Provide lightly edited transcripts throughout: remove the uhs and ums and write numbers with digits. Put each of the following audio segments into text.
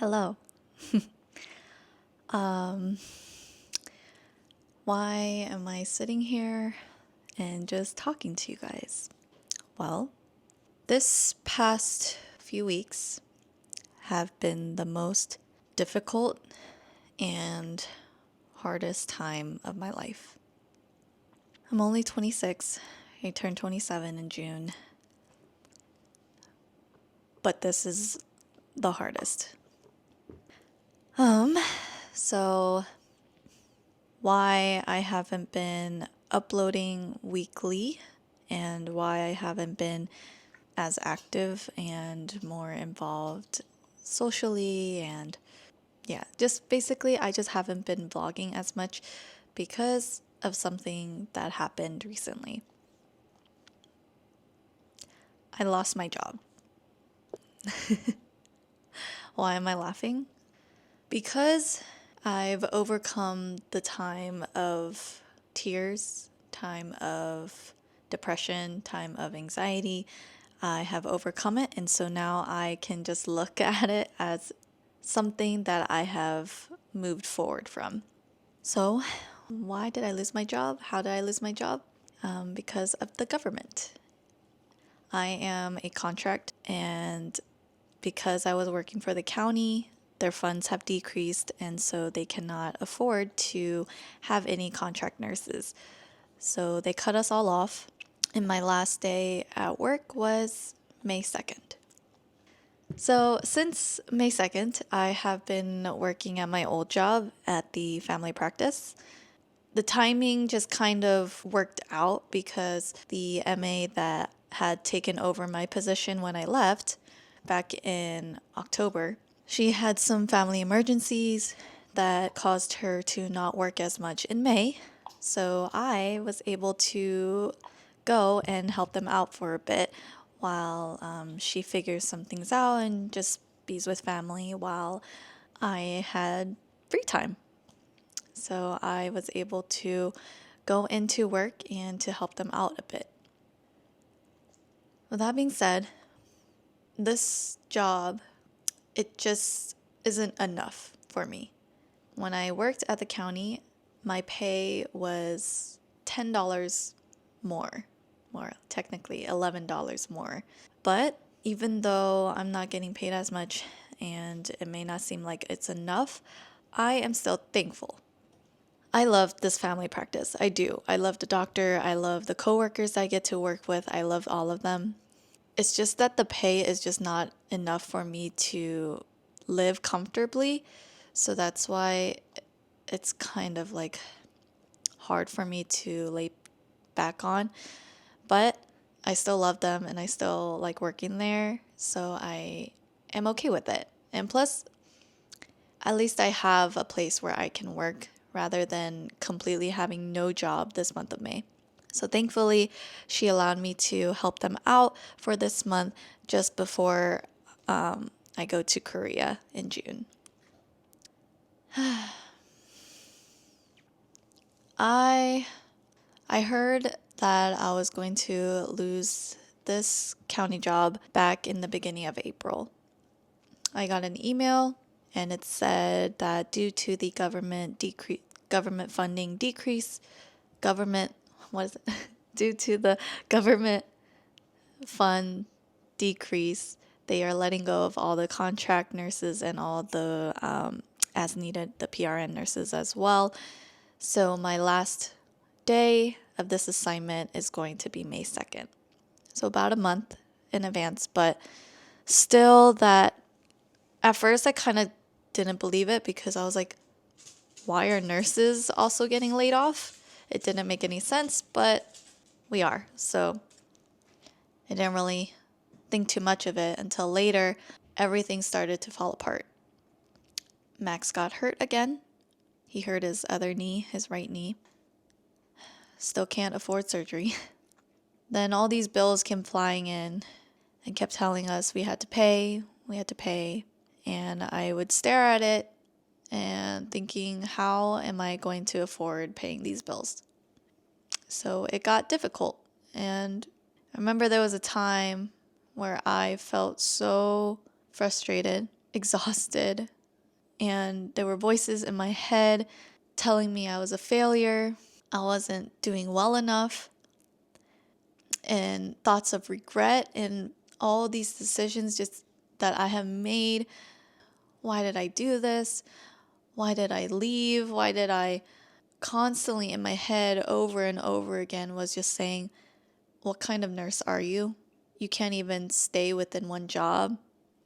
Hello. Um, why am I sitting here and just talking to you guys? Well, this past few weeks have been the most difficult and hardest time of my life. I'm only 26. I turned 27 in June. But this is the hardest. So why I haven't been uploading weekly and why I haven't been as active and more involved socially and just basically I just haven't been vlogging as much because of something that happened recently. I lost my job. Why am I laughing? Because I've overcome the time of tears, time of depression, time of anxiety. I have overcome it, and so now I can just look at it as something that I have moved forward from. So, why did I lose my job? How did I lose my job? Because of the government. I am a contract, and because I was working for the county, their funds have decreased, and so they cannot afford to have any contract nurses. So they cut us all off. And my last day at work was May 2nd. So since May 2nd, I have been working at my old job at the family practice. The timing just kind of worked out because the MA that had taken over my position when I left back in October, she had some family emergencies that caused her to not work as much in May. So I was able to go and help them out for a bit while she figures some things out and just bees with family while I had free time. So I was able to go into work and to help them out a bit. With that being said, this job, it just isn't enough for me. When I worked at the county, my pay was $10 more, technically $11 more. But even though I'm not getting paid as much and it may not seem like it's enough, I am still thankful. I love this family practice. I do. I love the doctor. I love the coworkers I get to work with. I love all of them. It's just that the pay is just not enough for me to live comfortably. So that's why it's kind of like hard for me to lay back on. But I still love them and I still like working there. So I am okay with it. And plus, at least I have a place where I can work rather than completely having no job this month of May. So thankfully, she allowed me to help them out for this month just before I go to Korea in June. I heard that I was going to lose this county job back in the beginning of April. I got an email and it said that due to the government funding decrease, due to the government fund decrease, they are letting go of all the contract nurses and all the as needed the PRN nurses as well. So my last day of this assignment is going to be May 2nd. So about a month in advance, but still that at first I kind of didn't believe it because I was like, why are nurses also getting laid off? It didn't make any sense, but we are. So I didn't really think too much of it until later everything started to fall apart. Max got hurt again. He hurt his other knee, his right knee. Still can't afford surgery. Then all these bills came flying in and kept telling us we had to pay. And I would stare at it and thinking, how am I going to afford paying these bills? So it got difficult. And I remember there was a time where I felt so frustrated exhausted, and there were voices in my head telling me I was a failure, I wasn't doing well enough, and thoughts of regret and all these decisions just that I have made. Why did I do this? Why did I leave? Why did I constantly in my head over and over again was just saying, what kind of nurse are you? You can't even stay within one job.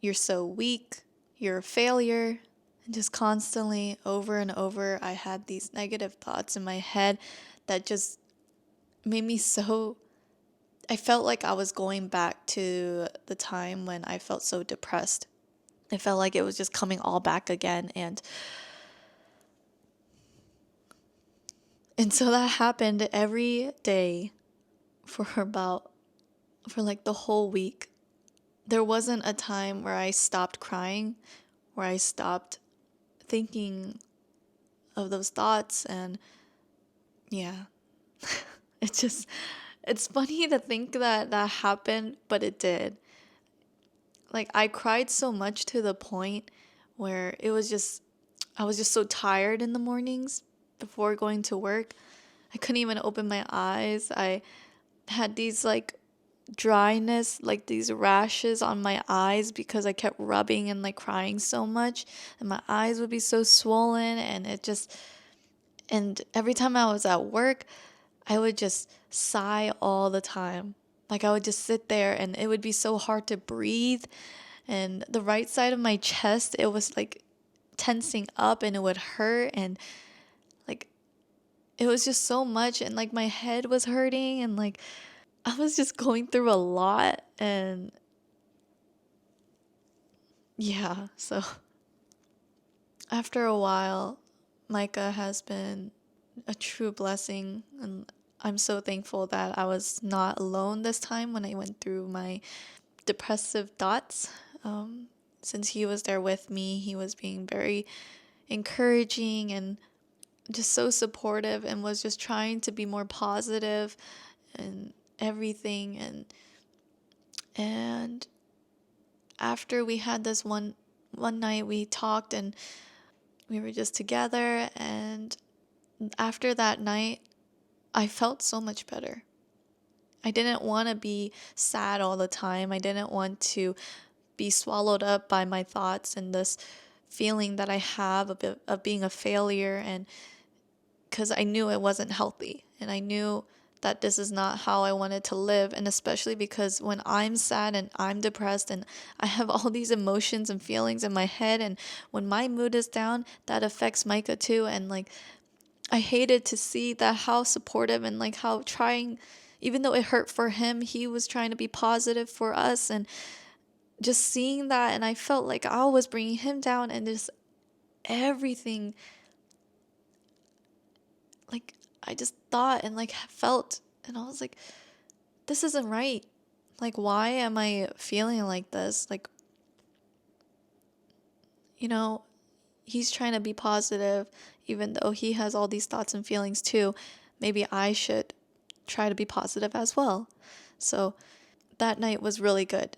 You're so weak. You're a failure. And just constantly over and over, I had these negative thoughts in my head that just made me so. I felt like I was going back to the time when I felt so depressed. I felt like it was just coming all back again. And so that happened every day for like the whole week. There wasn't a time where I stopped crying, where I stopped thinking of those thoughts. And yeah, it's funny to think that that happened, but it did. Like, I cried so much to the point where I was just so tired in the mornings before going to work. I couldn't even open my eyes. I had these like dryness, like these rashes on my eyes because I kept rubbing and like crying so much, and my eyes would be so swollen, and every time I was at work, I would just sigh all the time. Like, I would just sit there and it would be so hard to breathe, and the right side of my chest, it was like tensing up and it would hurt, and like it was just so much, and like my head was hurting, and like I was just going through a lot. And yeah, so after a while, Micah has been a true blessing, and I'm so thankful that I was not alone this time when I went through my depressive thoughts. Since he was there with me, he was being very encouraging and just so supportive, and was just trying to be more positive and everything. And after we had this one night, we talked and we were just together, and after that night I felt so much better. I didn't want to be sad all the time. I didn't want to be swallowed up by my thoughts and this feeling that I have of being a failure, and because I knew it wasn't healthy, and I knew that this is not how I wanted to live. And especially because when I'm sad and I'm depressed and I have all these emotions and feelings in my head, and when my mood is down, that affects Micah too. And like, I hated to see that how supportive and like how trying, even though it hurt for him, he was trying to be positive for us. And just seeing that, and I felt like I was bringing him down, and just everything, like, I just thought and like felt, and I was like, this isn't right. Like, why am I feeling like this? Like, you know, he's trying to be positive, even though he has all these thoughts and feelings too. Maybe I should try to be positive as well. So that night was really good.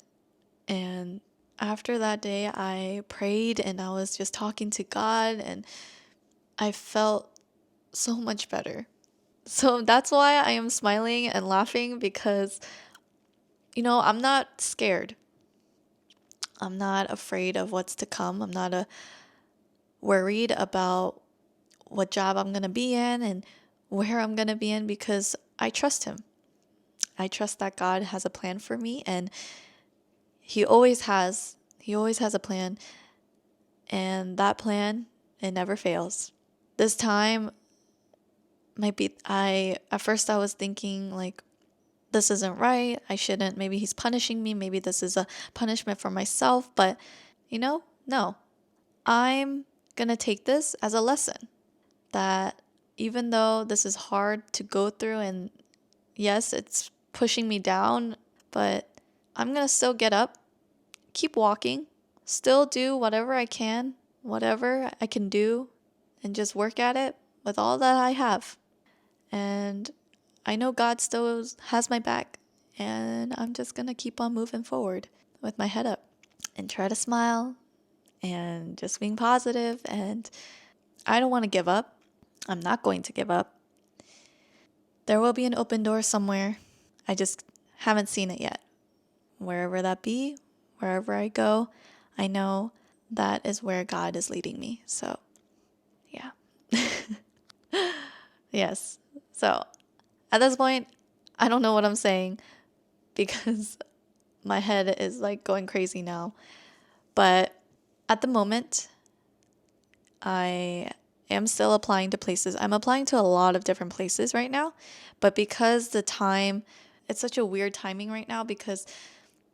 And after that day, I prayed and I was just talking to God, and I felt so much better. So that's why I am smiling and laughing, because, I'm not scared. I'm not afraid of what's to come. I'm not worried about what job I'm going to be in and where I'm going to be in, because I trust Him. I trust that God has a plan for me, and He always has. He always has a plan, and that plan, it never fails. This time at first I was thinking like, this isn't right. I shouldn't. Maybe He's punishing me. Maybe this is a punishment for myself. But, no. I'm going to take this as a lesson, that even though this is hard to go through, and yes, it's pushing me down, but I'm going to still get up, keep walking, still do whatever I can, whatever I can do, and just work at it with all that I have. And I know God still has my back, and I'm just going to keep on moving forward with my head up and try to smile and just being positive. And I don't want to give up. I'm not going to give up. There will be an open door somewhere. I just haven't seen it yet. Wherever that be, wherever I go, I know that is where God is leading me. So, yeah. Yes. So, at this point, I don't know what I'm saying because my head is like going crazy now. But at the moment, I am still applying to places. I'm applying to a lot of different places right now. But because it's such a weird timing right now because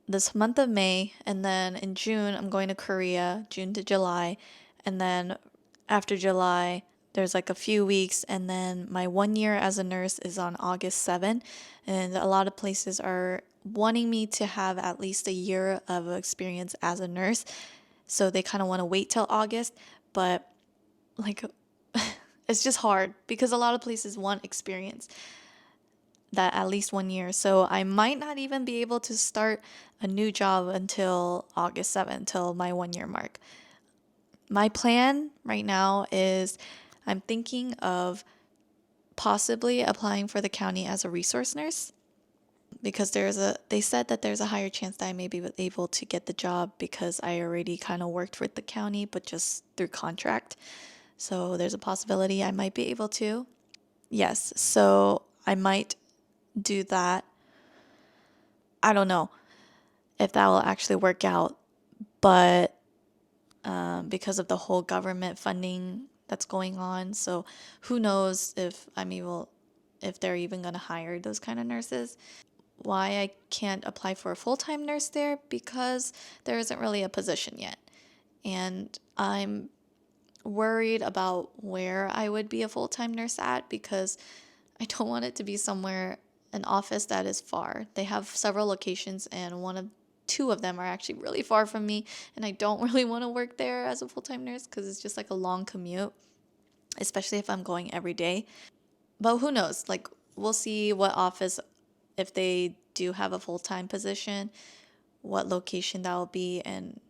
this month of May, and then in June, I'm going to Korea, June to July. And then after July, there's like a few weeks. And then my 1 year as a nurse is on August 7th. And a lot of places are wanting me to have at least a year of experience as a nurse. So they kind of want to wait till August. But like, it's just hard because a lot of places want experience that at least 1 year. So I might not even be able to start a new job until August 7th, until my 1 year mark. My plan right now is I'm thinking of possibly applying for the county as a resource nurse because they said that there's a higher chance that I may be able to get the job because I already kind of worked with the county, but just through contract. So there's a possibility I might be able to. Yes, so I might do that. I don't know if that will actually work out, but because of the whole government funding that's going on, so who knows if they're even going to hire those kind of nurses. Why I can't apply for a full-time nurse there? Because there isn't really a position yet. And I'm worried about where I would be a full-time nurse at because I don't want it to be an office that is far. They have several locations and two of them are actually really far from me, and I don't really want to work there as a full-time nurse because it's just like a long commute, especially if I'm going every day. But who knows? Like, we'll see what office, if they do have a full-time position, what location that will be, and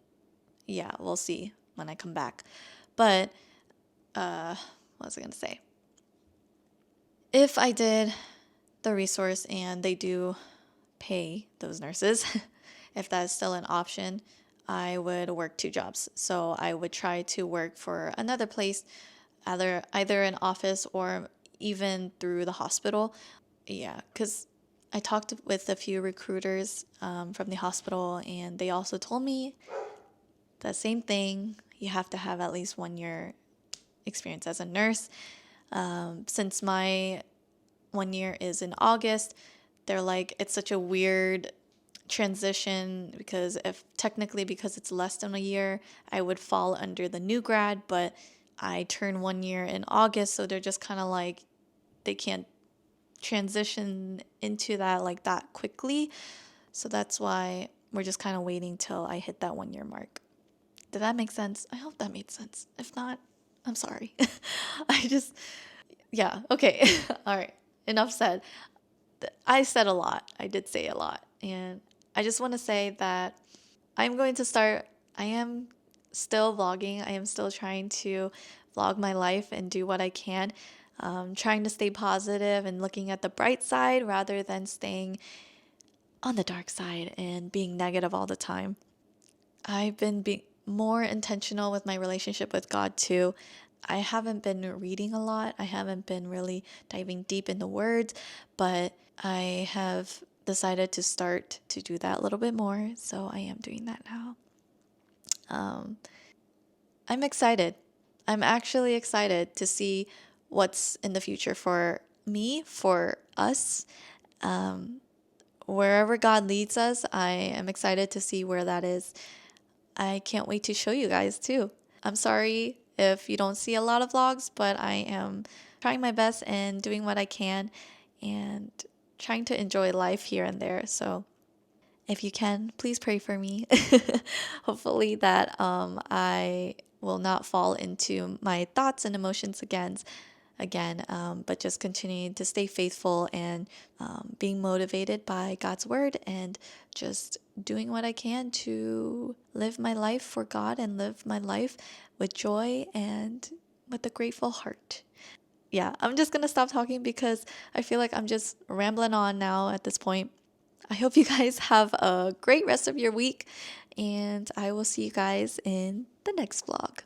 yeah, we'll see when I come back. But what was I gonna say? If I did the resource and they do pay those nurses, if that is still an option, I would work two jobs. So I would try to work for another place, either an office or even through the hospital. Yeah, because I talked with a few recruiters from the hospital, and they also told me the same thing. You have to have at least 1 year experience as a nurse. Since my 1 year is in August, they're like, it's such a weird transition because because it's less than a year, I would fall under the new grad, but I turn 1 year in August, so they're just kind of like, they can't transition into that like that quickly. So that's why we're just kind of waiting till I hit that 1 year mark. Did that make sense? I hope that made sense. If not, I'm sorry. Yeah, okay. All right. Enough said. I said a lot. I did say a lot. And I just want to say that I am still vlogging. I am still trying to vlog my life and do what I can. Trying to stay positive and looking at the bright side rather than staying on the dark side and being negative all the time. I've been being more intentional with my relationship with God too. I haven't been reading a lot. I haven't been really diving deep in the words, but I have decided to start to do that a little bit more. So I am doing that now. I'm excited. I'm actually excited to see what's in the future for me, for us. Wherever God leads us, I am excited to see where that is. I can't wait to show you guys too. I'm sorry if you don't see a lot of vlogs, but I am trying my best and doing what I can and trying to enjoy life here and there. So if you can, please pray for me. Hopefully that I will not fall into my thoughts and emotions again. again, but just continuing to stay faithful and being motivated by God's word and just doing what I can to live my life for God and live my life with joy and with a grateful heart. Yeah, I'm just gonna stop talking because I feel like I'm just rambling on now at this point. I hope you guys have a great rest of your week, and I will see you guys in the next vlog.